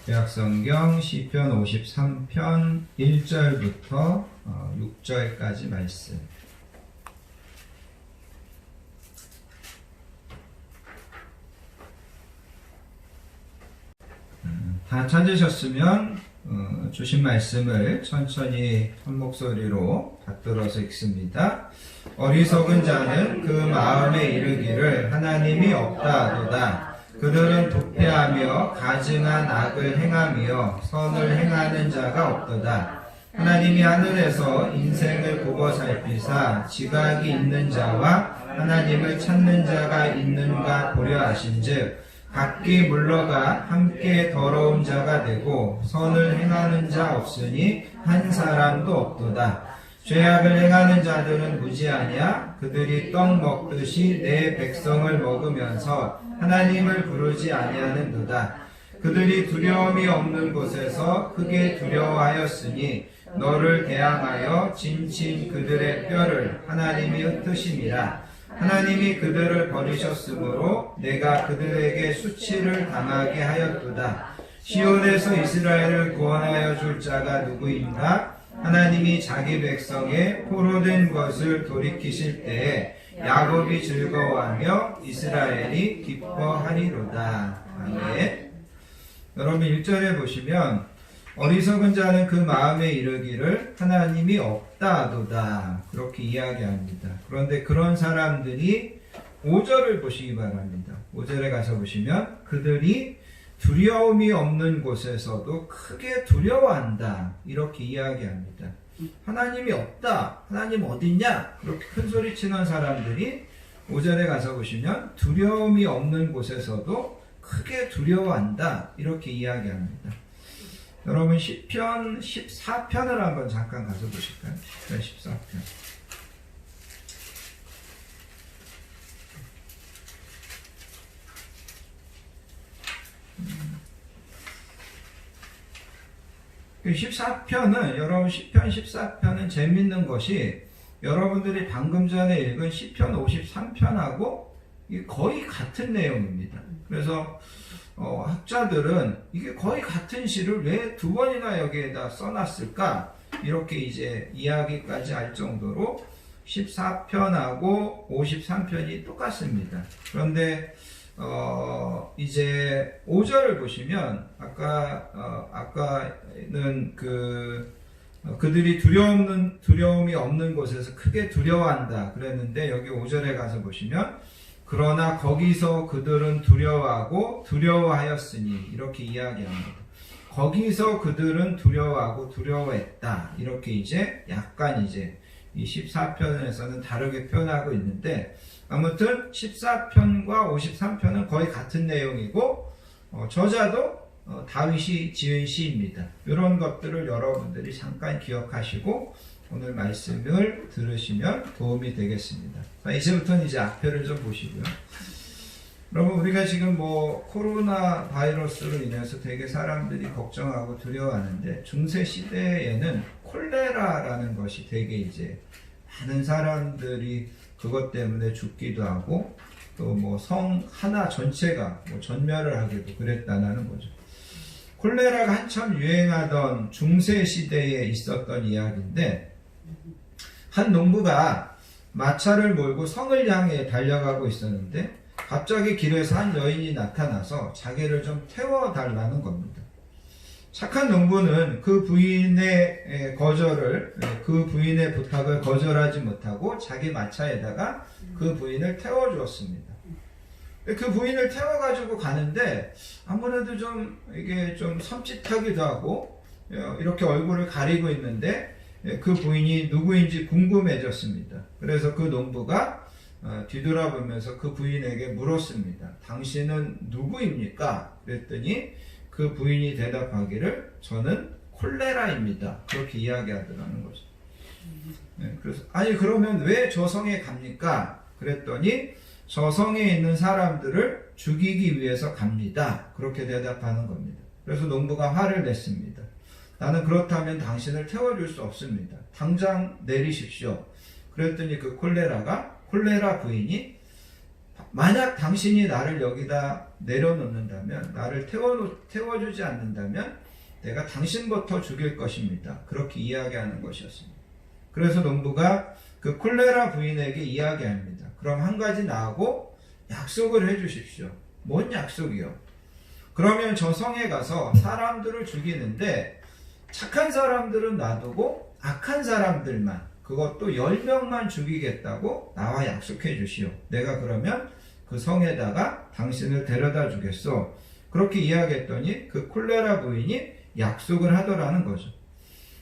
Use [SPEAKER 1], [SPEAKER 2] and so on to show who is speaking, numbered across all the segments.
[SPEAKER 1] 구약성경 시편 53편 1절부터 6절까지 말씀. 다 찾으셨으면 주신 말씀을 천천히 한 목소리로 받들어서 읽습니다. 어리석은 자는 그 마음에 이르기를 하나님이 없다 하도다. 그들은 도패하며 가증한 악을 행하며 선을 행하는 자가 없도다. 하나님이 하늘에서 인생을 보고 살피사 지각이 있는 자와 하나님을 찾는 자가 있는가 보려 하신즉 각기 물러가 함께 더러운 자가 되고 선을 행하는 자 없으니 한 사람도 없도다. 죄악을 행하는 자들은 무지하냐? 그들이 떡 먹듯이 내 백성을 먹으면서 하나님을 부르지 아니하는도다. 그들이 두려움이 없는 곳에서 크게 두려워하였으니 너를 대항하여 짐친 그들의 뼈를 하나님이 흩으심이라. 하나님이 그들을 버리셨으므로 내가 그들에게 수치를 당하게 하였도다. 시온에서 이스라엘을 구원하여 줄 자가 누구인가? 하나님이 자기 백성의 포로된 것을 돌이키실 때에 야곱이 즐거워하며 이스라엘이 기뻐하리로다. 아멘. 여러분 1절에 보시면 어리석은 자는 그 마음에 이르기를 하나님이 없다도다 그렇게 이야기합니다. 그런데 그런 사람들이 5절을 보시기 바랍니다. 5절에 가서 보시면 그들이 두려움이 없는 곳에서도 크게 두려워한다 이렇게 이야기합니다. 하나님이 없다, 하나님 어딨냐 그렇게 큰 소리 치는 사람들이 5절에 가서 보시면 두려움이 없는 곳에서도 크게 두려워한다 이렇게 이야기합니다. 여러분 시편 14편을 한번 잠깐 가서 보실까요? 시편 14편. 그 14편은 여러분 시편 14편은 재밌는 것이 여러분들이 방금 전에 읽은 시편 53편하고 거의 같은 내용입니다. 그래서 학자들은 이게 거의 같은 시를 왜 두 번이나 여기에다 써놨을까? 이렇게 이제 이야기까지 할 정도로 14편하고 53편이 똑같습니다. 그런데 이제 5절을 보시면 아까는 그들이 두려움이 없는 곳에서 크게 두려워한다 그랬는데 여기 5절에 가서 보시면 그러나 거기서 그들은 두려워하고 두려워하였으니 이렇게 이야기합니다. 거기서 그들은 두려워하고 두려워했다. 이렇게 이제 약간 이제 이 14편에서는 다르게 표현하고 있는데 아무튼 14편과 53편은 거의 같은 내용이고 저자도 다윗이 지은 시입니다. 이런 것들을 여러분들이 잠깐 기억하시고 오늘 말씀을 들으시면 도움이 되겠습니다. 이제부터는 이제 앞편을 좀 보시고요. 여러분 우리가 지금 코로나 바이러스로 인해서 되게 사람들이 걱정하고 두려워하는데 중세 시대에는 콜레라라는 것이 되게 이제 많은 사람들이 그것 때문에 죽기도 하고 또 성 하나 전체가 전멸을 하기도 그랬다는 거죠. 콜레라가 한참 유행하던 중세 시대에 있었던 이야기인데 한 농부가 마차를 몰고 성을 향해 달려가고 있었는데 갑자기 길에서 한 여인이 나타나서 자기를 좀 태워달라는 겁니다. 착한 농부는 그 부인의 부탁을 거절하지 못하고 자기 마차에다가 그 부인을 태워주었습니다. 그 부인을 태워가지고 가는데 아무래도 이게 좀 섬찟하기도 하고 이렇게 얼굴을 가리고 있는데 그 부인이 누구인지 궁금해졌습니다. 그래서 그 농부가 뒤돌아보면서 그 부인에게 물었습니다. 당신은 누구입니까? 그랬더니 그 부인이 대답하기를 저는 콜레라입니다. 그렇게 이야기하더라는 거죠. 그래서 그러면 왜 저 성에 갑니까? 그랬더니 저 성에 있는 사람들을 죽이기 위해서 갑니다. 그렇게 대답하는 겁니다. 그래서 농부가 화를 냈습니다. 나는 그렇다면 당신을 태워줄 수 없습니다. 당장 내리십시오. 그랬더니 그 콜레라 부인이 만약 당신이 나를 여기다 내려놓는다면, 나를 태워주지 않는다면 내가 당신부터 죽일 것입니다. 그렇게 이야기하는 것이었습니다. 그래서 농부가 그 콜레라 부인에게 이야기합니다. 그럼 한 가지 나하고 약속을 해주십시오. 뭔 약속이요? 그러면 저 성에 가서 사람들을 죽이는데 착한 사람들은 놔두고 악한 사람들만, 그것도 10명만 죽이겠다고 나와 약속해 주시오. 내가 그러면 그 성에다가 당신을 데려다 주겠소. 그렇게 이야기했더니 그 콜레라 부인이 약속을 하더라는 거죠.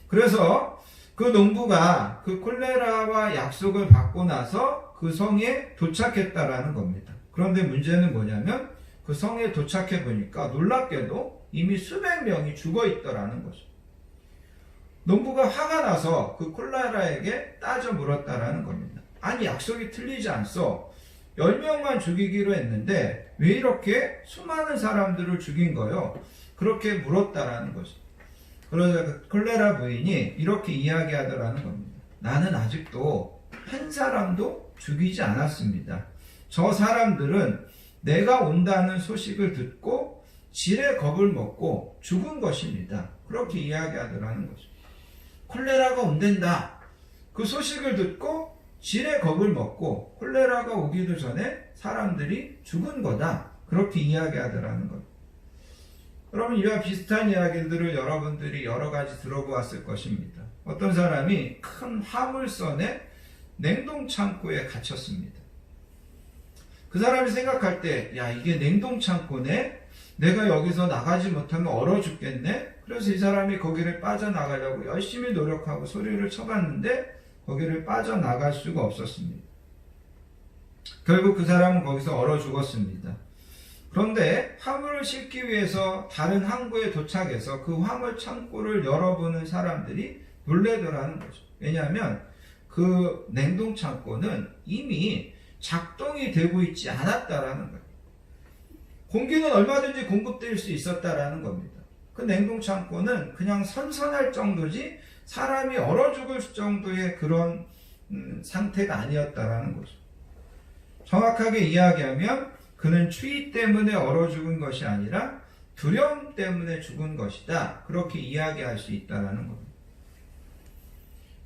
[SPEAKER 1] 그래서 그 농부가 그 콜레라와 약속을 받고 나서 그 성에 도착했다라는 겁니다. 그런데 문제는 뭐냐면 그 성에 도착해 보니까 놀랍게도 이미 수백 명이 죽어 있더라는 거죠. 농부가 화가 나서 그 콜레라에게 따져 물었다라는 겁니다. 아니, 약속이 틀리지 않소. 10명만 죽이기로 했는데 왜 이렇게 수많은 사람들을 죽인 거요? 그렇게 물었다라는 거죠. 그러자 그 콜레라 부인이 이렇게 이야기하더라는 겁니다. 나는 아직도 한 사람도 죽이지 않았습니다. 저 사람들은 내가 온다는 소식을 듣고 질의 겁을 먹고 죽은 것입니다. 그렇게 이야기하더라는 거죠. 콜레라가 온댄다. 그 소식을 듣고 질의 겁을 먹고 콜레라가 오기도 전에 사람들이 죽은 거다. 그렇게 이야기하더라는 거죠. 여러분, 이와 비슷한 이야기들을 여러분들이 여러 가지 들어보았을 것입니다. 어떤 사람이 큰 화물선에 냉동창고에 갇혔습니다. 그 사람이 생각할 때, 야, 이게 냉동창고네? 내가 여기서 나가지 못하면 얼어 죽겠네? 그래서 이 사람이 거기를 빠져나가려고 열심히 노력하고 소리를 쳐봤는데 거기를 빠져나갈 수가 없었습니다. 결국 그 사람은 거기서 얼어 죽었습니다. 그런데 화물을 싣기 위해서 다른 항구에 도착해서 그 화물 창고를 열어보는 사람들이 놀래더라는 거죠. 왜냐하면 그 냉동 창고는 이미 작동이 되고 있지 않았다라는 거예요. 공기는 얼마든지 공급될 수 있었다라는 겁니다. 그 냉동 창고는 그냥 선선할 정도지 사람이 얼어 죽을 정도의 그런 상태가 아니었다라는 거죠. 정확하게 이야기하면 그는 추위 때문에 얼어 죽은 것이 아니라 두려움 때문에 죽은 것이다. 그렇게 이야기할 수 있다는 겁니다.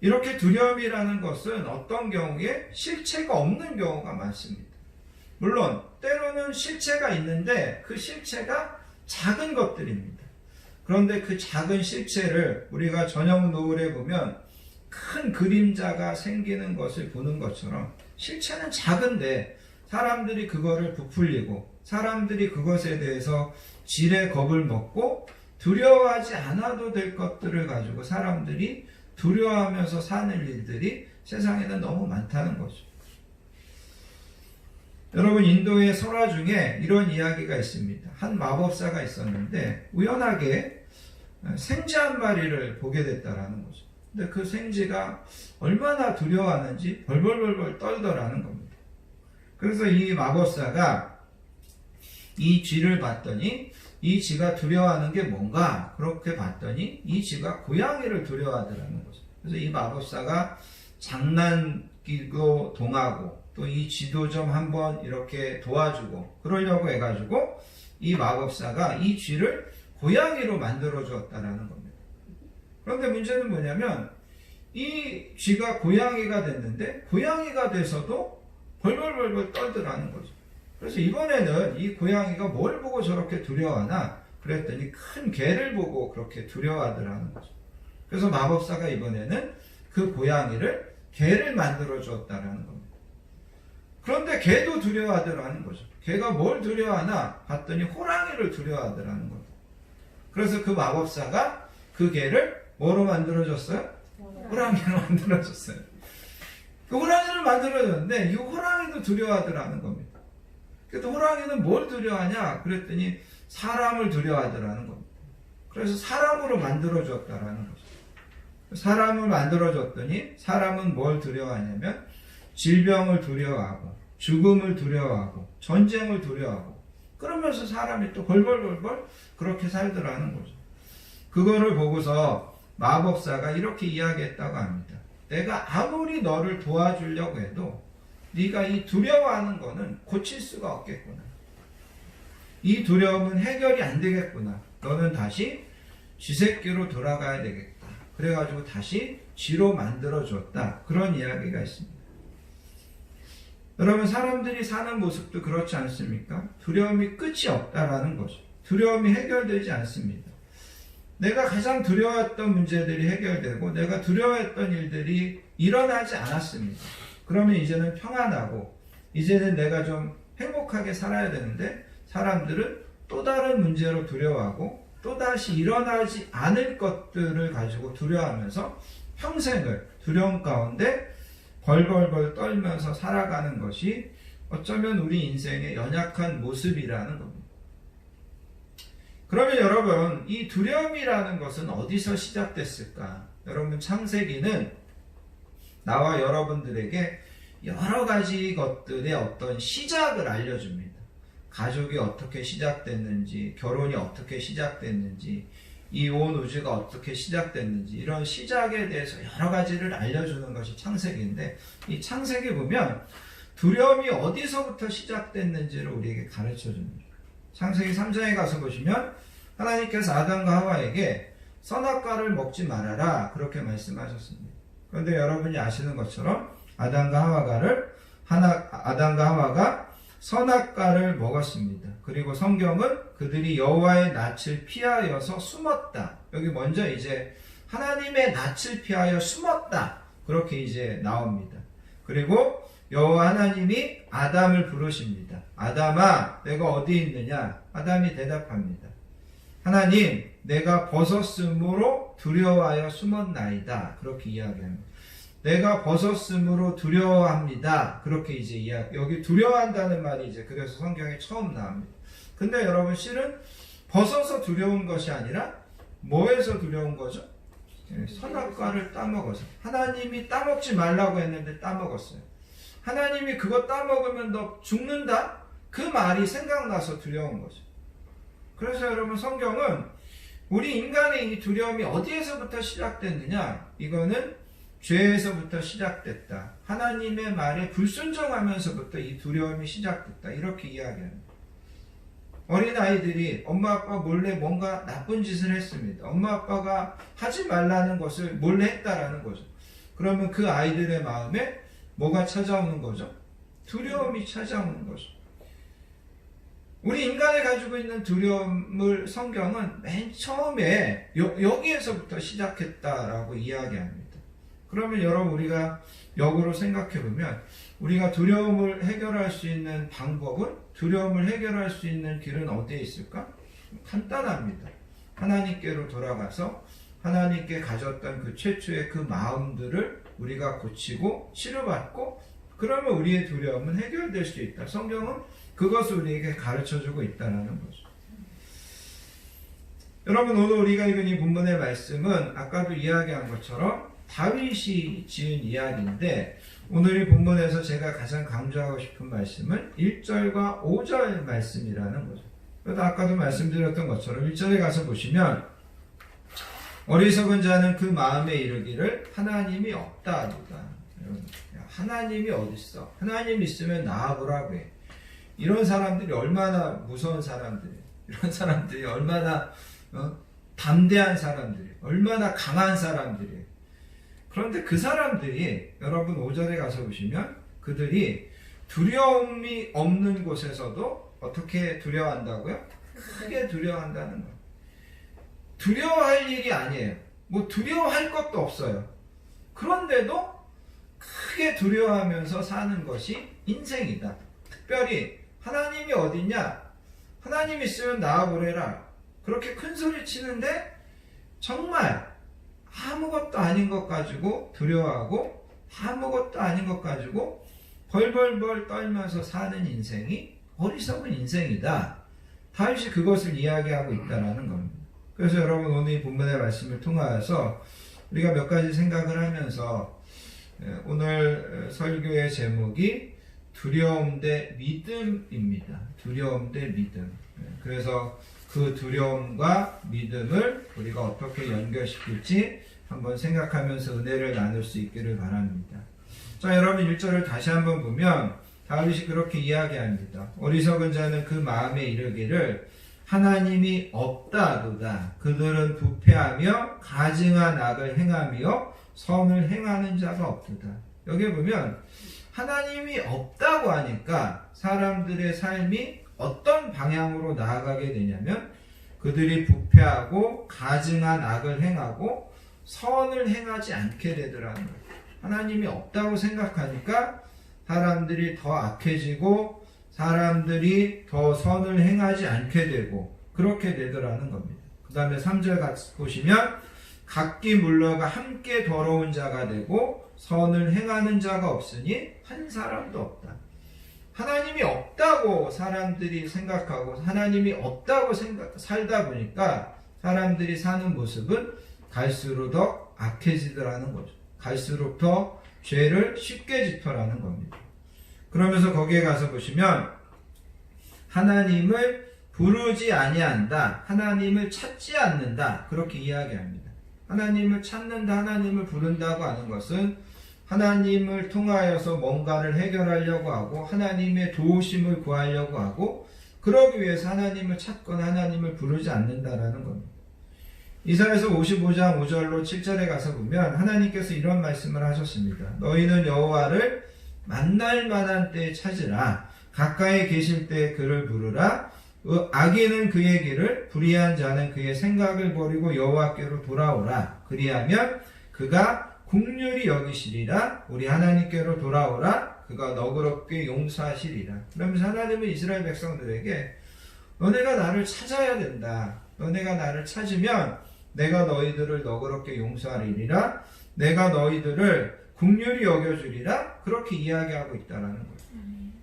[SPEAKER 1] 이렇게 두려움이라는 것은 어떤 경우에 실체가 없는 경우가 많습니다. 물론 때로는 실체가 있는데 그 실체가 작은 것들입니다. 그런데 그 작은 실체를 우리가 저녁 노을에 보면 큰 그림자가 생기는 것을 보는 것처럼 실체는 작은데 사람들이 그거를 부풀리고 사람들이 그것에 대해서 질의 겁을 먹고 두려워하지 않아도 될 것들을 가지고 사람들이 두려워하면서 사는 일들이 세상에는 너무 많다는 거죠. 여러분, 인도의 설화 중에 이런 이야기가 있습니다. 한 마법사가 있었는데 우연하게 생쥐 한 마리를 보게 됐다라는 거죠. 근데 그 생쥐가 얼마나 두려워하는지 벌벌벌벌 떨더라는 겁니다. 그래서 이 마법사가 이 쥐를 봤더니 이 쥐가 두려워하는 게 뭔가 그렇게 봤더니 이 쥐가 고양이를 두려워하더라는 거죠. 그래서 이 마법사가 장난기도 동하고 또 이 쥐도 좀 한번 이렇게 도와주고 그러려고 해가지고 이 마법사가 이 쥐를 고양이로 만들어 주었다라는 겁니다. 그런데 문제는 뭐냐면 이 쥐가 고양이가 됐는데 고양이가 돼서도 벌벌벌벌 떨더라는 거죠. 그래서 이번에는 이 고양이가 뭘 보고 저렇게 두려워하나 그랬더니 큰 개를 보고 그렇게 두려워하더라는 거죠. 그래서 마법사가 이번에는 그 고양이를 개를 만들어 주었다라는 겁니다. 그런데 개도 두려워하더라는 거죠. 개가 뭘 두려워하나 봤더니 호랑이를 두려워하더라는 겁니다. 그래서 그 마법사가 그 개를 뭐로 만들어줬어요? 호랑이로 만들어줬어요. 그 호랑이를 만들어줬는데 이 호랑이도 두려워하더라는 겁니다. 그래서 호랑이는 뭘 두려워하냐? 그랬더니 사람을 두려워하더라는 겁니다. 그래서 사람으로 만들어줬다라는 거죠. 사람을 만들어줬더니 사람은 뭘 두려워하냐면 질병을 두려워하고 죽음을 두려워하고 전쟁을 두려워하고 그러면서 사람이 또 벌벌벌벌 그렇게 살더라는 거죠. 그거를 보고서 마법사가 이렇게 이야기했다고 합니다. 내가 아무리 너를 도와주려고 해도 네가 이 두려워하는 거는 고칠 수가 없겠구나. 이 두려움은 해결이 안 되겠구나. 너는 다시 쥐새끼로 돌아가야 되겠다. 그래가지고 다시 쥐로 만들어줬다. 그런 이야기가 있습니다. 여러분, 사람들이 사는 모습도 그렇지 않습니까? 두려움이 끝이 없다라는 거죠. 두려움이 해결되지 않습니다. 내가 가장 두려워했던 문제들이 해결되고 내가 두려워했던 일들이 일어나지 않았습니다. 그러면 이제는 평안하고 이제는 내가 좀 행복하게 살아야 되는데 사람들은 또 다른 문제로 두려워하고 또다시 일어나지 않을 것들을 가지고 두려워하면서 평생을 두려움 가운데 벌벌벌 떨면서 살아가는 것이 어쩌면 우리 인생의 연약한 모습이라는 겁니다. 그러면 여러분, 이 두려움이라는 것은 어디서 시작됐을까? 여러분, 창세기는 나와 여러분들에게 여러 가지 것들의 어떤 시작을 알려줍니다. 가족이 어떻게 시작됐는지, 결혼이 어떻게 시작됐는지, 이 온 우주가 어떻게 시작됐는지, 이런 시작에 대해서 여러 가지를 알려주는 것이 창세기인데, 이 창세기 보면 두려움이 어디서부터 시작됐는지를 우리에게 가르쳐 줍니다. 창세기 3장에 가서 보시면 하나님께서 아담과 하와에게 선악과를 먹지 말아라 그렇게 말씀하셨습니다. 그런데 여러분이 아시는 것처럼 아담과 하와가 선악과를 먹었습니다. 그리고 성경은 그들이 여호와의 낯을 피하여서 숨었다. 여기 먼저 이제 하나님의 낯을 피하여 숨었다. 그렇게 이제 나옵니다. 그리고 여호와 하나님이 아담을 부르십니다. 아담아, 내가 어디 있느냐? 아담이 대답합니다. 하나님, 내가 벗었으므로 두려워하여 숨었나이다. 그렇게 이야기합니다. 내가 벗었으므로 두려워합니다. 그렇게 이제 여기 두려워한다는 말이 이제 그래서 성경에 처음 나옵니다. 근데 여러분, 실은 벗어서 두려운 것이 아니라 뭐에서 두려운 거죠? 선악과를 따먹어서. 하나님이 따먹지 말라고 했는데 따먹었어요. 하나님이 그거 따먹으면 너 죽는다? 그 말이 생각나서 두려운 거죠. 그래서 여러분, 성경은 우리 인간의 이 두려움이 어디에서부터 시작됐느냐? 이거는 죄에서부터 시작됐다. 하나님의 말에 불순종하면서부터 이 두려움이 시작됐다. 이렇게 이야기합니다. 어린아이들이 엄마 아빠 몰래 뭔가 나쁜 짓을 했습니다. 엄마 아빠가 하지 말라는 것을 몰래 했다라는 거죠. 그러면 그 아이들의 마음에 뭐가 찾아오는 거죠? 두려움이 찾아오는 거죠. 우리 인간이 가지고 있는 두려움을 성경은 맨 처음에 여기에서부터 시작했다라고 이야기합니다. 그러면 여러분, 우리가 역으로 생각해 보면 우리가 두려움을 해결할 수 있는 방법은, 두려움을 해결할 수 있는 길은 어디에 있을까? 간단합니다. 하나님께로 돌아가서 하나님께 가졌던 그 최초의 그 마음들을 우리가 고치고 치료받고, 그러면 우리의 두려움은 해결될 수 있다. 성경은 그것을 우리에게 가르쳐주고 있다는 거죠. 여러분, 오늘 우리가 읽은 이 본문의 말씀은 아까도 이야기한 것처럼 다윗이 지은 이야기인데, 오늘 이 본문에서 제가 가장 강조하고 싶은 말씀은 1절과 5절 말씀이라는 거죠. 그래서 아까도 말씀드렸던 것처럼 1절에 가서 보시면 어리석은 자는 그 마음에 이르기를 하나님이 없다 하도다. 하나님이 어딨어? 하나님 있으면 나아보라고 해. 이런 사람들이 얼마나 무서운 사람들이에요. 이런 사람들이 얼마나 담대한 사람들이에요. 얼마나 강한 사람들이에요. 그런데 그 사람들이, 여러분 5절에 가서 보시면 그들이 두려움이 없는 곳에서도 어떻게 두려워한다고요? 크게 두려워한다는 거예요. 두려워할 일이 아니에요. 뭐 두려워할 것도 없어요. 그런데도 크게 두려워하면서 사는 것이 인생이다. 특별히 하나님이 어딨냐? 하나님 있으면 나아보래라. 그렇게 큰 소리 치는데 정말 아무것도 아닌 것 가지고 두려워하고 아무것도 아닌 것 가지고 벌벌벌 떨면서 사는 인생이 어리석은 인생이다. 다윗이 그것을 이야기하고 있다는 겁니다. 그래서 여러분, 오늘 이 본문의 말씀을 통하여서 우리가 몇 가지 생각을 하면서, 오늘 설교의 제목이 두려움 대 믿음입니다. 두려움 대 믿음. 그래서 그 두려움과 믿음을 우리가 어떻게 연결시킬지 한번 생각하면서 은혜를 나눌 수 있기를 바랍니다. 자, 여러분 1절을 다시 한번 보면 다윗이 그렇게 이야기합니다. 어리석은 자는 그 마음에 이르기를 하나님이 없다도다. 그들은 부패하며 가증한 악을 행하며 선을 행하는 자가 없도다. 여기 보면 하나님이 없다고 하니까 사람들의 삶이 어떤 방향으로 나아가게 되냐면 그들이 부패하고 가증한 악을 행하고 선을 행하지 않게 되더라는 거예요. 하나님이 없다고 생각하니까 사람들이 더 악해지고 사람들이 더 선을 행하지 않게 되고 그렇게 되더라는 겁니다. 그 다음에 3절 보시면 각기 물러가 함께 더러운 자가 되고 선을 행하는 자가 없으니 한 사람도 없다. 하나님이 없다고 사람들이 생각하고 하나님이 없다고 살다 보니까 사람들이 사는 모습은 갈수록 더 악해지더라는 거죠. 갈수록 더 죄를 쉽게 짓더라는 겁니다. 그러면서 거기에 가서 보시면 하나님을 부르지 아니한다. 하나님을 찾지 않는다. 그렇게 이야기합니다. 하나님을 찾는다, 하나님을 부른다고 하는 것은 하나님을 통하여서 뭔가를 해결하려고 하고 하나님의 도우심을 구하려고 하고 그러기 위해서 하나님을 찾거나 하나님을 부르지 않는다라는 겁니다. 이사야서 55장 5절로 7절에 가서 보면 하나님께서 이런 말씀을 하셨습니다. 너희는 여호와를 만날 만한 때에 찾으라. 가까이 계실 때에 그를 부르라. 악인은 그의 길을, 불의한 자는 그의 생각을 버리고 여호와께로 돌아오라. 그리하면 그가 긍휼히 여기시리라. 우리 하나님께로 돌아오라. 그가 너그럽게 용서하시리라. 그러면서 하나님은 이스라엘 백성들에게 너네가 나를 찾아야 된다. 너네가 나를 찾으면 내가 너희들을 너그럽게 용서하리라. 내가 너희들을 긍휼히 여겨주리라. 그렇게 이야기하고 있다는 거예요.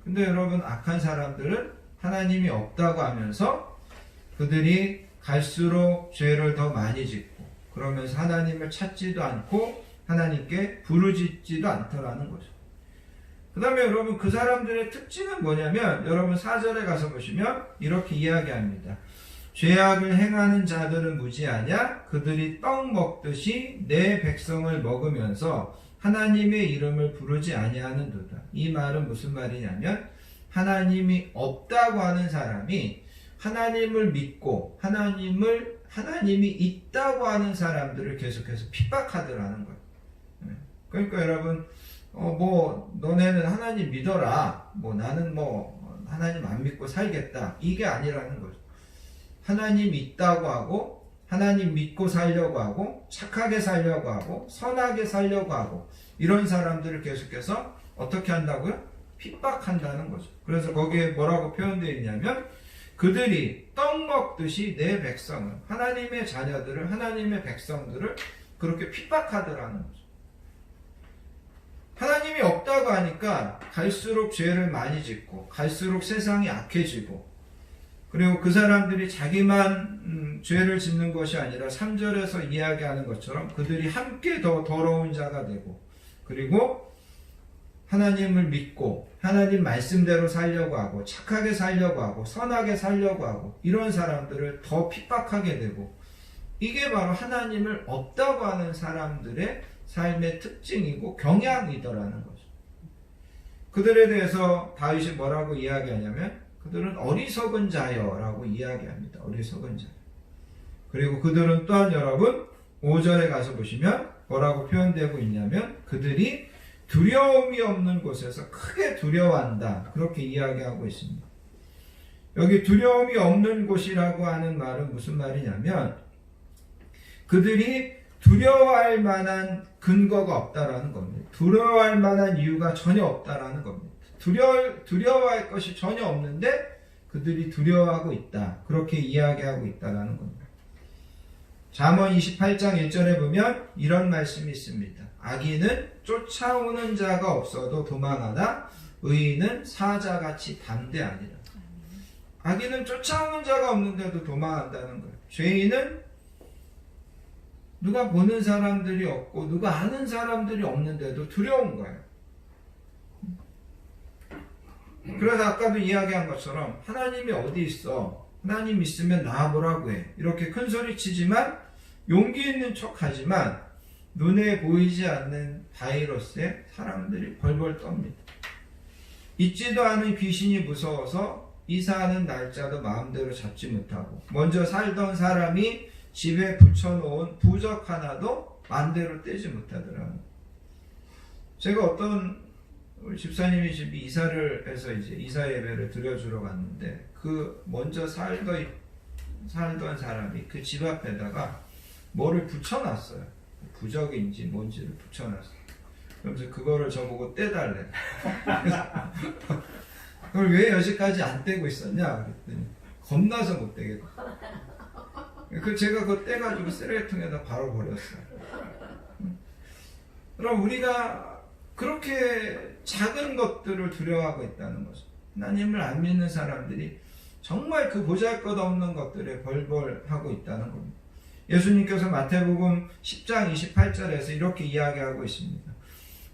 [SPEAKER 1] 근데 여러분 악한 사람들은 하나님이 없다고 하면서 그들이 갈수록 죄를 더 많이 짓고 그러면서 하나님을 찾지도 않고 하나님께 부르짖지도 않더라는 거죠. 그 다음에 여러분 그 사람들의 특징은 뭐냐면 여러분 4절에 가서 보시면 이렇게 이야기합니다. 죄악을 행하는 자들은 무지하냐? 그들이 떡 먹듯이 내 백성을 먹으면서 하나님의 이름을 부르지 아니하는도다. 이 말은 무슨 말이냐면 하나님이 없다고 하는 사람이 하나님을 믿고 하나님이 있다고 하는 사람들을 계속해서 핍박하더라는 거예요. 그러니까 여러분 너네는 하나님 믿어라. 나는 하나님 안 믿고 살겠다. 이게 아니라는 거죠. 하나님 있다고 하고 하나님 믿고 살려고 하고 착하게 살려고 하고 선하게 살려고 하고 이런 사람들을 계속해서 어떻게 한다고요? 핍박한다는 거죠. 그래서 거기에 뭐라고 표현되어 있냐면 그들이 떡 먹듯이 내 백성을 하나님의 자녀들을 하나님의 백성들을 그렇게 핍박하더라는 거죠. 하나님이 없다고 하니까 갈수록 죄를 많이 짓고 갈수록 세상이 악해지고 그리고 그 사람들이 자기만 죄를 짓는 것이 아니라 3절에서 이야기하는 것처럼 그들이 함께 더 더러운 자가 되고 그리고 하나님을 믿고 하나님 말씀대로 살려고 하고 착하게 살려고 하고 선하게 살려고 하고 이런 사람들을 더 핍박하게 되고 이게 바로 하나님을 없다고 하는 사람들의 삶의 특징이고 경향이더라는 거죠. 그들에 대해서 다윗이 뭐라고 이야기하냐면 그들은 어리석은 자여라고 이야기합니다. 어리석은 자. 그리고 그들은 또한 여러분 5절에 가서 보시면 뭐라고 표현되고 있냐면 그들이 두려움이 없는 곳에서 크게 두려워한다. 그렇게 이야기하고 있습니다. 여기 두려움이 없는 곳이라고 하는 말은 무슨 말이냐면 그들이 두려워할 만한 근거가 없다라는 겁니다. 두려워할 만한 이유가 전혀 없다라는 겁니다. 두려워할 것이 전혀 없는데 그들이 두려워하고 있다. 그렇게 이야기하고 있다라는 겁니다. 잠언 28장 1절에 보면 이런 말씀이 있습니다. 악인은 쫓아오는 자가 없어도 도망하나 의인은 사자같이 담대하니라. 악인은 쫓아오는 자가 없는데도 도망한다는 거예요. 죄인은 누가 보는 사람들이 없고 누가 아는 사람들이 없는데도 두려운 거예요. 그래서 아까도 이야기한 것처럼 하나님이 어디 있어? 하나님 있으면 나와보라고 해. 이렇게 큰 소리 치지만 용기 있는 척 하지만 눈에 보이지 않는 바이러스에 사람들이 벌벌 떱니다. 있지도 않은 귀신이 무서워서 이사하는 날짜도 마음대로 잡지 못하고 먼저 살던 사람이 집에 붙여놓은 부적 하나도 마음대로 떼지 못하더라고요. 제가 어떤 우리 집사님이 집에 이사를 해서 이제 이사 예배를 드려주러 갔는데 그 먼저 살던 사람이 그 집 앞에다가 뭐를 붙여놨어요. 부적인지 뭔지를 붙여놨어요. 그러면서 그거를 저보고 떼달래. 그걸 왜 여지까지 안 떼고 있었냐 그랬더니 겁나서 못 떼겠다. 제가 그거 떼가지고 쓰레기통에다 바로 버렸어요. 그럼 우리가 그렇게 작은 것들을 두려워하고 있다는 거죠. 하나님을 안 믿는 사람들이 정말 그 보잘것없는 것들에 벌벌하고 있다는 겁니다. 예수님께서 마태복음 10장 28절에서 이렇게 이야기하고 있습니다.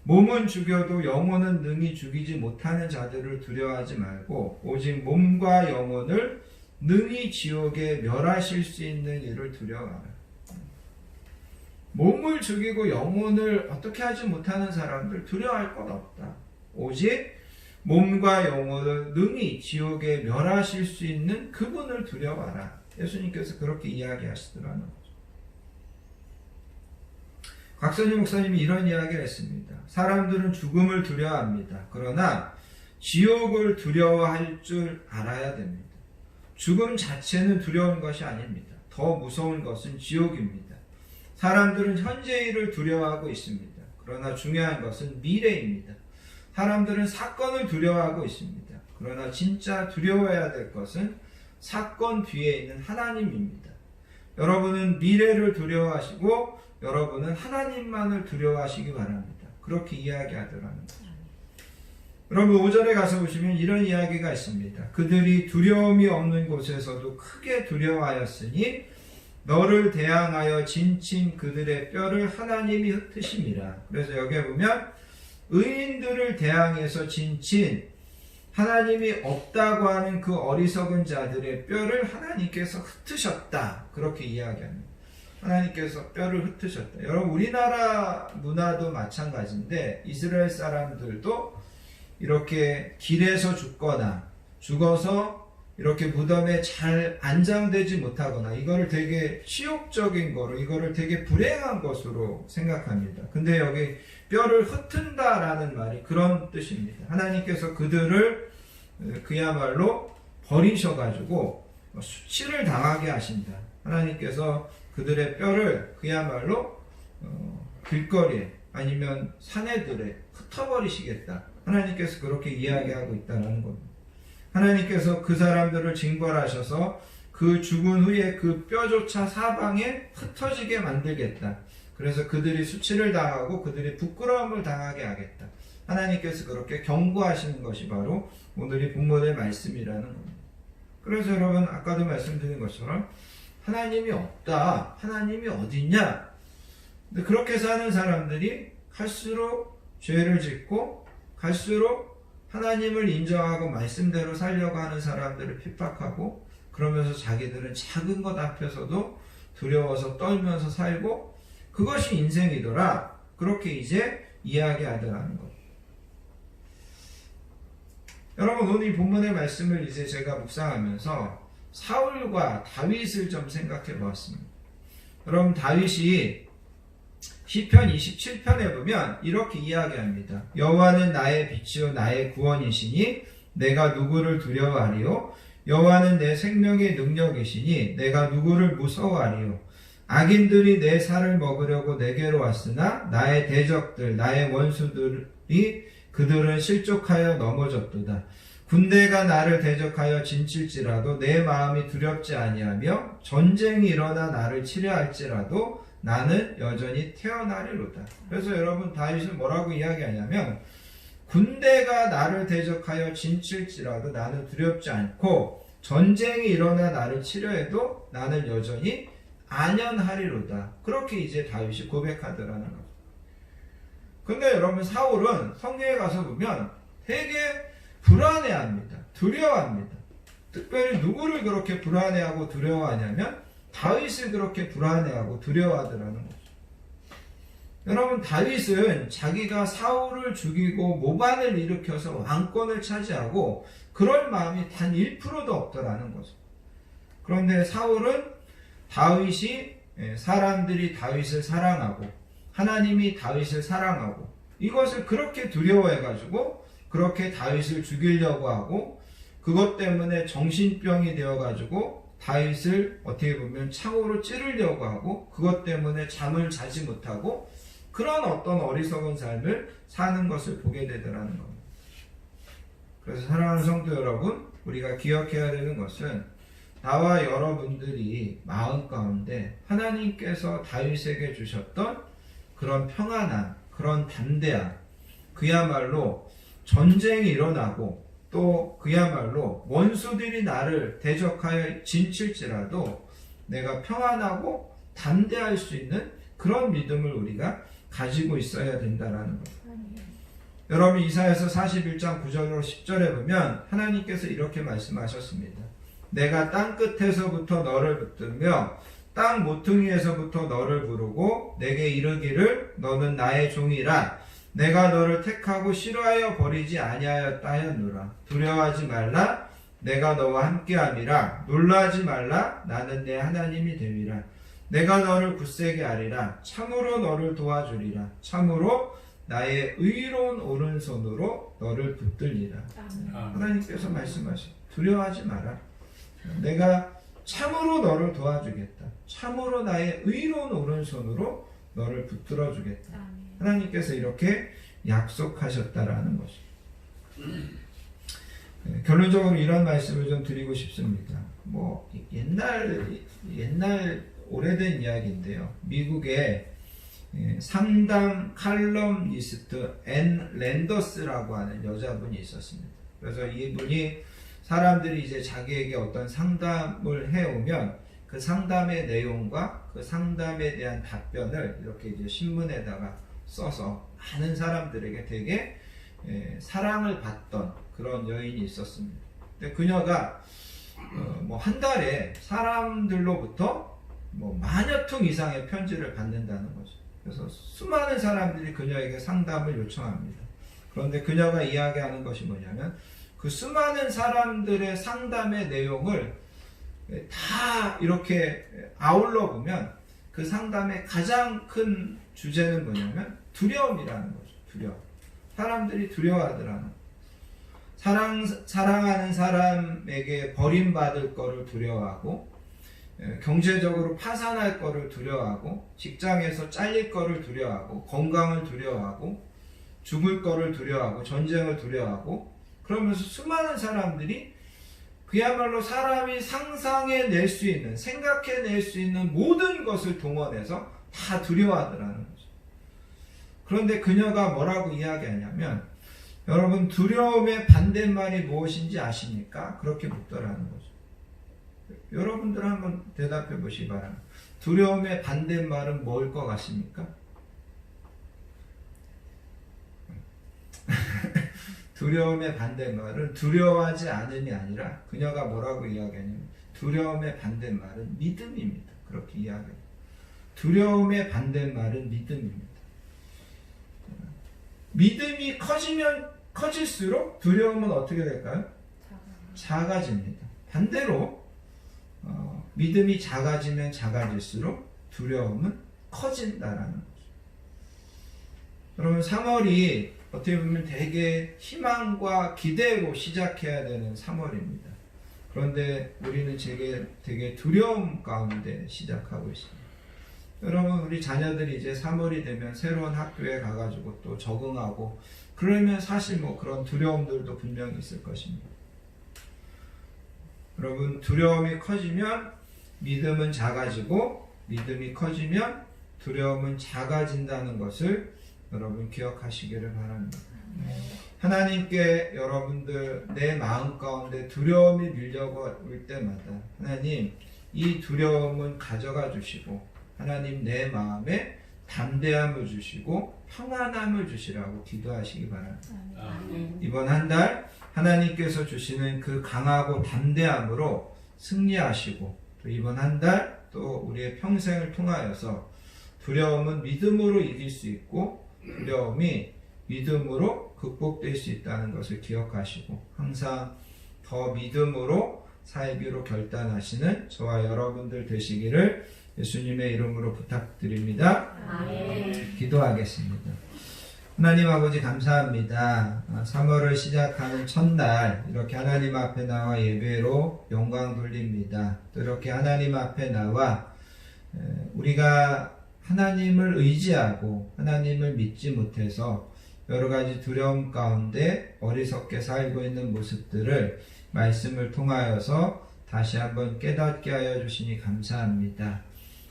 [SPEAKER 1] 몸은 죽여도 영혼은 능히 죽이지 못하는 자들을 두려워하지 말고 오직 몸과 영혼을 능히 지옥에 멸하실 수 있는 이를 두려워하라. 몸을 죽이고 영혼을 어떻게 하지 못하는 사람들 두려워할 것 없다. 오직 몸과 영혼을 능히 지옥에 멸하실 수 있는 그분을 두려워하라. 예수님께서 그렇게 이야기하시더라는 거죠. 곽선희 목사님이 이런 이야기를 했습니다. 사람들은 죽음을 두려워합니다. 그러나 지옥을 두려워할 줄 알아야 됩니다. 죽음 자체는 두려운 것이 아닙니다. 더 무서운 것은 지옥입니다. 사람들은 현재일을 두려워하고 있습니다. 그러나 중요한 것은 미래입니다. 사람들은 사건을 두려워하고 있습니다. 그러나 진짜 두려워해야 될 것은 사건 뒤에 있는 하나님입니다. 여러분은 미래를 두려워하시고 여러분은 하나님만을 두려워하시기 바랍니다. 그렇게 이야기하더라는 거죠. 여러분 5절에 가서 보시면 이런 이야기가 있습니다. 그들이 두려움이 없는 곳에서도 크게 두려워하였으니 너를 대항하여 진친 그들의 뼈를 하나님이 흩으심이라. 그래서 여기에 보면 의인들을 대항해서 진친 하나님이 없다고 하는 그 어리석은 자들의 뼈를 하나님께서 흩으셨다. 그렇게 이야기합니다. 하나님께서 뼈를 흩으셨다. 여러분 우리나라 문화도 마찬가지인데 이스라엘 사람들도 이렇게 길에서 죽거나 죽어서 이렇게 무덤에 잘 안장되지 못하거나 이거를 되게 치욕적인 거로 이거를 되게 불행한 것으로 생각합니다. 근데 여기 뼈를 흩은다라는 말이 그런 뜻입니다. 하나님께서 그들을 그야말로 버리셔가지고 수치를 당하게 하신다. 하나님께서 그들의 뼈를 그야말로 길거리에 아니면 사내들에 흩어버리시겠다. 하나님께서 그렇게 이야기하고 있다는 겁니다. 하나님께서 그 사람들을 징벌하셔서 그 죽은 후에 그 뼈조차 사방에 흩어지게 만들겠다. 그래서 그들이 수치를 당하고 그들이 부끄러움을 당하게 하겠다. 하나님께서 그렇게 경고하시는 것이 바로 오늘의 본문의 말씀이라는 겁니다. 그래서 여러분 아까도 말씀드린 것처럼 하나님이 없다. 하나님이 어딨냐? 근데 그렇게 사는 사람들이 갈수록 죄를 짓고 갈수록 하나님을 인정하고 말씀대로 살려고 하는 사람들을 핍박하고 그러면서 자기들은 작은 것 앞에서도 두려워서 떨면서 살고 그것이 인생이더라. 그렇게 이제 이야기하더라는 것. 여러분 오늘 이 본문의 말씀을 이제 제가 묵상하면서 사울과 다윗을 좀 생각해 보았습니다. 여러분 다윗이 시편 27편에 보면 이렇게 이야기합니다. 여호와는 나의 빛이요 나의 구원이시니 내가 누구를 두려워하리요? 여호와는 내 생명의 능력이시니 내가 누구를 무서워하리요? 악인들이 내 살을 먹으려고 내게로 왔으나 나의 대적들 나의 원수들이 그들은 실족하여 넘어졌도다. 군대가 나를 대적하여 진칠지라도 내 마음이 두렵지 아니하며 전쟁이 일어나 나를 치려할지라도 나는 여전히 태어나리로다. 그래서 여러분 다윗은 뭐라고 이야기하냐면 군대가 나를 대적하여 진칠지라도 나는 두렵지 않고 전쟁이 일어나 나를 치려해도 나는 여전히 안연하리로다. 그렇게 이제 다윗이 고백하더라는 거죠. 근데 여러분 사울은 성경에 가서 보면 되게 불안해합니다. 두려워합니다. 특별히 누구를 그렇게 불안해하고 두려워하냐면 다윗을 그렇게 불안해하고 두려워하더라는 거죠. 여러분, 다윗은 자기가 사울을 죽이고 모반을 일으켜서 왕권을 차지하고 그럴 마음이 단 1%도 없더라는 거죠. 그런데 사울은 다윗이, 사람들이 다윗을 사랑하고 하나님이 다윗을 사랑하고 이것을 그렇게 두려워해가지고 그렇게 다윗을 죽이려고 하고, 그것 때문에 정신병이 되어가지고 다윗을 어떻게 보면 창으로 찌르려고 하고, 그것 때문에 잠을 자지 못하고 그런 어떤 어리석은 삶을 사는 것을 보게 되더라는 겁니다. 그래서 사랑하는 성도 여러분, 우리가 기억해야 되는 것은 나와 여러분들이 마음 가운데 하나님께서 다윗에게 주셨던 그런 평안함, 그런 담대함, 그야말로 전쟁이 일어나고 또 그야말로 원수들이 나를 대적하여 진칠지라도 내가 평안하고 담대할 수 있는 그런 믿음을 우리가 가지고 있어야 된다는 것. 여러분, 이사야서 41장 9절로 10절에 보면 하나님께서 이렇게 말씀하셨습니다. 내가 땅 끝에서부터 너를 붙들며 땅 모퉁이에서부터 너를 부르고 내게 이르기를 너는 나의 종이라. 내가 너를 택하고 싫어하여 버리지 아니하였다 하였노라. 두려워하지 말라. 내가 너와 함께함이라. 놀라지 말라. 나는 내 하나님이 됨이라. 내가 너를 굳세게 하리라. 참으로 너를 도와주리라. 참으로 나의 의로운 오른손으로 너를 붙들리라. 하나님께서 말씀하시고 두려워하지 마라. 내가 참으로 너를 도와주겠다. 참으로 나의 의로운 오른손으로 너를 붙들어 주겠다. 하나님께서 이렇게 약속하셨다라는 것입니다. 결론적으로 이런 말씀을 좀 드리고 싶습니다. 뭐 옛날 오래된 이야기인데요. 미국의 상담 칼럼니스트 앤 랜더스라고 하는 여자분이 있었습니다. 그래서 이분이 사람들이 이제 자기에게 어떤 상담을 해오면 그 상담의 내용과 그 상담에 대한 답변을 이렇게 이제 신문에다가 써서 많은 사람들에게 되게 사랑을 받던 그런 여인이 있었습니다. 근데 그녀가 뭐 한 달에 사람들로부터 뭐 10,000여 통 이상의 편지를 받는다는 거죠. 그래서 수많은 사람들이 그녀에게 상담을 요청합니다. 그런데 그녀가 이야기하는 것이 뭐냐면 그 수많은 사람들의 상담의 내용을 다 이렇게 아울러 보면 그 상담의 가장 큰 주제는 뭐냐면 두려움이라는 거죠. 두려움. 사람들이 두려워하더라는 거죠. 사랑하는 사람에게 버림받을 거를 두려워하고, 경제적으로 파산할 거를 두려워하고, 직장에서 잘릴 거를 두려워하고, 건강을 두려워하고, 죽을 거를 두려워하고, 전쟁을 두려워하고, 그러면서 수많은 사람들이 그야말로 사람이 상상해낼 수 있는, 생각해낼 수 있는 모든 것을 동원해서 다 두려워하더라는 거죠. 그런데 그녀가 뭐라고 이야기하냐면, 여러분, 두려움의 반대말이 무엇인지 아십니까? 그렇게 묻더라는 거죠. 여러분들 한번 대답해 보시기 바랍니다. 두려움의 반대말은 뭘 것 같습니까? 두려움의 반대말은 두려워하지 않음이 아니라 그녀가 뭐라고 이야기하냐면 두려움의 반대말은 믿음입니다. 그렇게 이야기해요. 두려움의 반대말은 믿음입니다. 믿음이 커지면 커질수록 두려움은 어떻게 될까요? 작아집니다. 반대로 믿음이 작아지면 작아질수록 두려움은 커진다라는 거죠. 여러분, 3월이 어떻게 보면 되게 희망과 기대로 시작해야 되는 3월입니다. 그런데 우리는 되게 두려움 가운데 시작하고 있습니다. 여러분, 우리 자녀들이 이제 3월이 되면 새로운 학교에 가가지고 또 적응하고 그러면 사실 뭐 그런 두려움들도 분명히 있을 것입니다. 여러분, 두려움이 커지면 믿음은 작아지고 믿음이 커지면 두려움은 작아진다는 것을 여러분 기억하시기를 바랍니다. 하나님께 여러분들 내 마음 가운데 두려움이 밀려올 때마다 하나님 이 두려움은 가져가 주시고 하나님 내 마음에 담대함을 주시고 평안함을 주시라고 기도하시기 바랍니다. 이번 한 달 하나님께서 주시는 그 강하고 담대함으로 승리하시고 또 이번 한 달 또 우리의 평생을 통하여서 두려움은 믿음으로 이길 수 있고 두려움이 믿음으로 극복될 수 있다는 것을 기억하시고 항상 더 믿음으로 살기로 결단하시는 저와 여러분들 되시기를 예수님의 이름으로 부탁드립니다.
[SPEAKER 2] 아멘.
[SPEAKER 1] 기도하겠습니다. 하나님 아버지 감사합니다. 3월을 시작하는 첫날 이렇게 하나님 앞에 나와 예배로 영광 돌립니다. 또 이렇게 하나님 앞에 나와 우리가 하나님을 의지하고 하나님을 믿지 못해서 여러 가지 두려움 가운데 어리석게 살고 있는 모습들을 말씀을 통하여서 다시 한번 깨닫게 하여 주시니 감사합니다.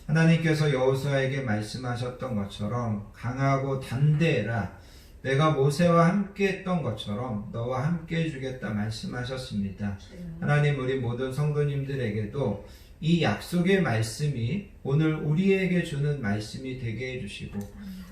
[SPEAKER 1] 하나님께서 여호수아에게 말씀하셨던 것처럼 강하고 담대해라. 내가 모세와 함께 했던 것처럼 너와 함께 해주겠다 말씀하셨습니다. 하나님 우리 모든 성도님들에게도 이 약속의 말씀이 오늘 우리에게 주는 말씀이 되게 해주시고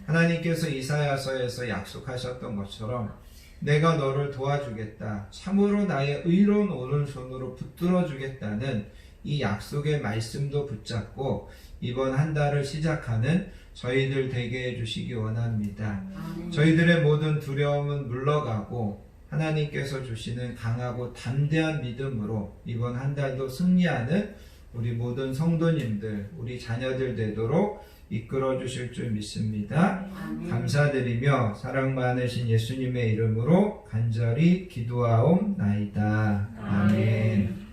[SPEAKER 1] 하나님께서 이사야서에서 약속하셨던 것처럼 내가 너를 도와주겠다. 참으로 나의 의로운 오른손으로 붙들어 주겠다는 이 약속의 말씀도 붙잡고 이번 한 달을 시작하는 저희들 되게 해주시기 원합니다. 저희들의 모든 두려움은 물러가고 하나님께서 주시는 강하고 담대한 믿음으로 이번 한 달도 승리하는 우리 모든 성도님들, 우리 자녀들 되도록 이끌어 주실 줄 믿습니다. 감사드리며 사랑 많으신 예수님의 이름으로 간절히 기도하옵나이다. 아멘.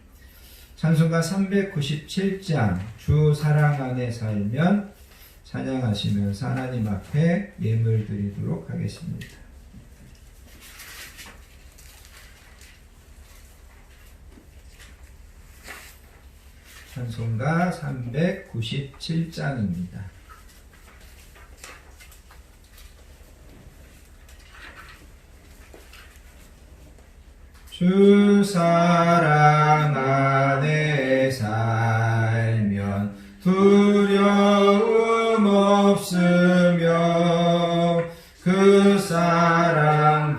[SPEAKER 1] 찬송가 397장 주 사랑 안에 살면 찬양하시면서 하나님 앞에 예물 드리도록 하겠습니다. 찬송가 397장입니다. 주 사랑 안에 살면 두려움 없으며 그 사랑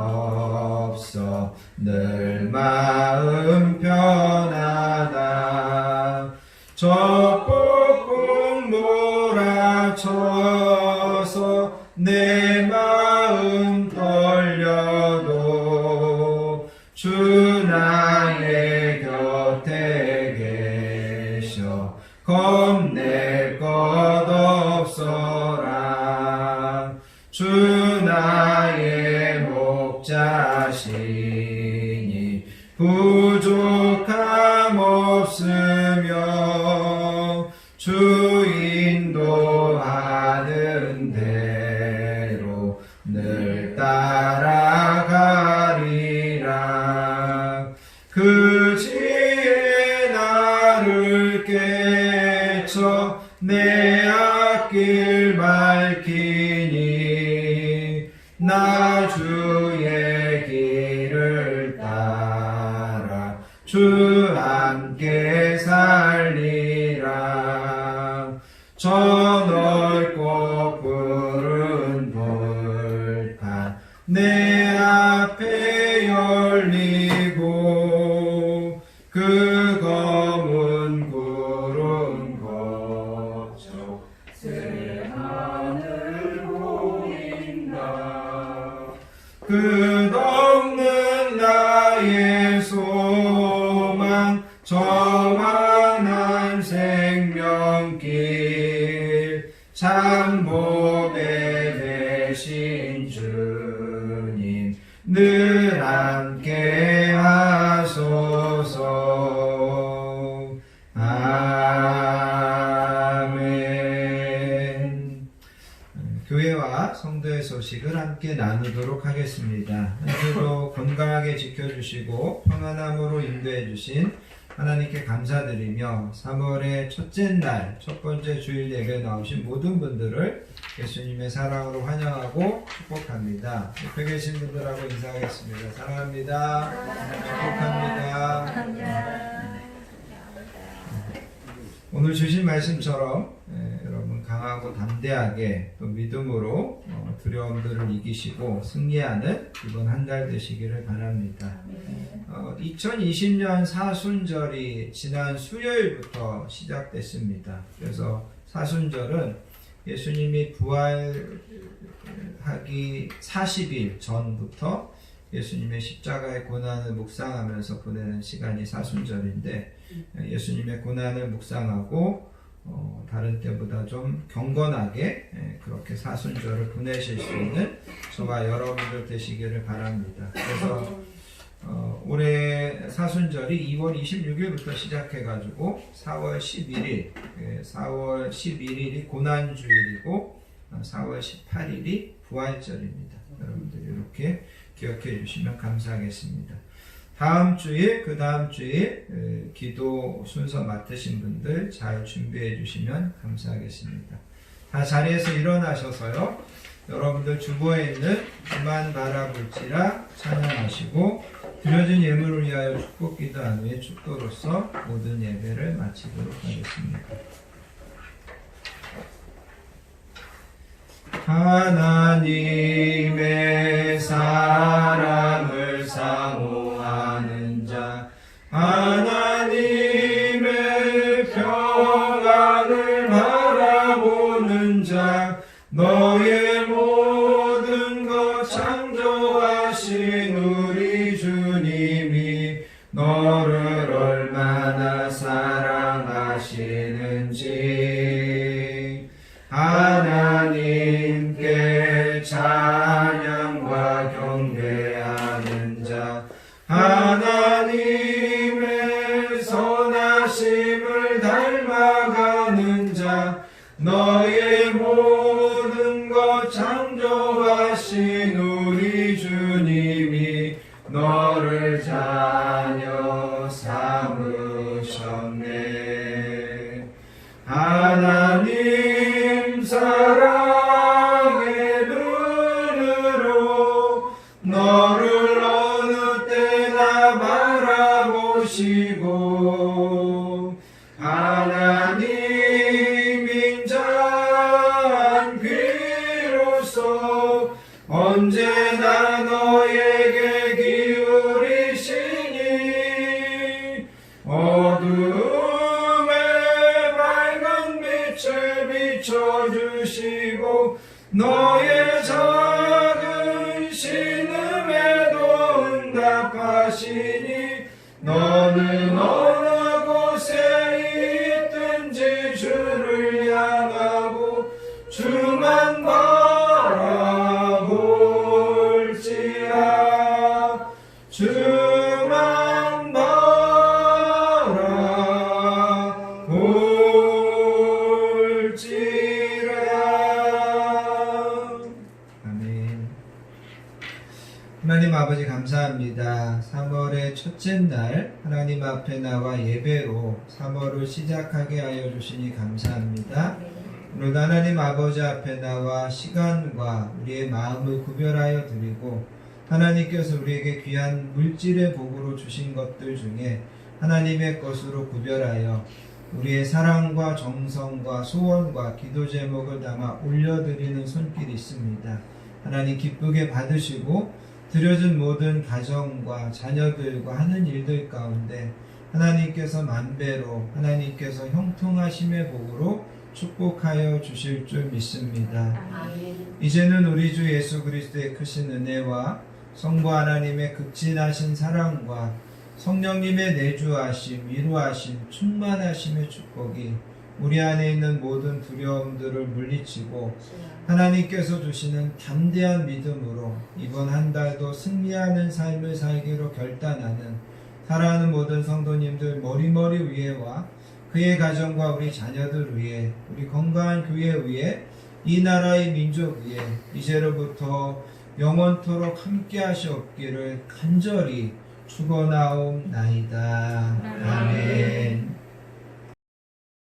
[SPEAKER 1] 변함없어 늘 마음 편하다. 저 폭풍 몰아쳐서 내 마음 떨려도 주 나의 곁에 계셔 겁낼 것 없어라. 주 나의 목자시니 부족함 없으며 주 인도하는 대로 늘 따라가리라. 그 지혜 나를 깨쳐 내 앞길 밝히니 나 주의 길을 따라 주 함께 살리라. 저 넓고 푸른 돌판 내 앞에 열리고 그 검은 구름 거쳐 새 하늘 보인다. 끝없는 나의 소망 정한한 생명길 참복에 되신 주님 늘 함께 하소서. 아멘. 교회와 성도의 소식을 함께 나누도록 하겠습니다. 한 주도 건강하게 지켜주시고 평안함으로 인도해 주신 하나님께 감사드리며 3월의 첫째 날 첫 번째 주일 예배에 나오신 모든 분들을 예수님의 사랑으로 환영하고 축복합니다. 옆에 계신 분들하고 인사하겠습니다. 사랑합니다. 축복합니다. 오늘 주신 말씀처럼 여러분 강하고 담대하게 또 믿음으로 두려움들을 이기시고 승리하는 이번 한 달 되시기를 바랍니다. 2020년 사순절이 지난 수요일부터 시작됐습니다. 그래서 사순절은 예수님이 부활하기 40일 전부터 예수님의 십자가의 고난을 묵상하면서 보내는 시간이 사순절인데, 예수님의 고난을 묵상하고 다른 때보다 좀 경건하게 그렇게 사순절을 보내실 수 있는 저와 여러분들 되시기를 바랍니다. 그래서 올해 사순절이 2월 26일부터 시작해가지고 4월 11일이 고난주일이고 4월 18일이 부활절입니다. 여러분들 이렇게 기억해 주시면 감사하겠습니다. 다음 주일, 그 다음 주일 기도 순서 맡으신 분들 잘 준비해 주시면 감사하겠습니다. 다 자리에서 일어나셔서요, 여러분들 주보에 있는 주만 바라볼지라 찬양하시고 드려진 예물을 위하여 축복 기도한 후에 축도로서 모든 예배를 마치도록 하겠습니다. 하나님의 사랑을 사모하는 자, 하나님의 평안을 바라보는 자, 너의 모든 것 창조하신 우리 주님이 너를 얼마나 사랑하시는지 하나님께 찬양과 경배하는 자, 하나님의 선하심을 닮아가는 자, 너의 모든 것 창조하신 우리 주님이 너를 자녀 삼으셨네. 하나님 사랑의 눈으로 너를 어느 때나 바라보시고 하나님 인자한 귀로서 언제나 너에게 기울이시니 어둠에 밝은 빛을 비춰주시고 너의 작은 신음에도 응답하시니 너는 어느 곳에 있든지 주를 향하고 주만 바라볼지라. 주만 바라볼지라. 아멘. 하나님 아버지 감사합니다. 3월의 첫째 날 하나님 앞에 나와 예배로 3월을 시작하게 하여 주시니 감사합니다. 오늘 하나님 아버지 앞에 나와 시간과 우리의 마음을 구별하여 드리고 하나님께서 우리에게 귀한 물질의 복으로 주신 것들 중에 하나님의 것으로 구별하여 우리의 사랑과 정성과 소원과 기도 제목을 담아 올려드리는 손길이 있습니다. 하나님 기쁘게 받으시고 드려진 모든 가정과 자녀들과 하는 일들 가운데 하나님께서 만배로 하나님께서 형통하심의 복으로 축복하여 주실 줄 믿습니다. 이제는 우리 주 예수 그리스도의 크신 은혜와 성부 하나님의 극진하신 사랑과 성령님의 내주하심, 위로하심, 충만하심의 축복이 우리 안에 있는 모든 두려움들을 물리치고 하나님께서 주시는 담대한 믿음으로 이번 한 달도 승리하는 삶을 살기로 결단하는 사랑하는 모든 성도님들 머리머리 위에와 그의 가정과 우리 자녀들 위에 우리 건강한 교회 위에 이 나라의 민족 위에 이제로부터 영원토록 함께 하시옵기를 간절히 축원하옵나이다. 아멘.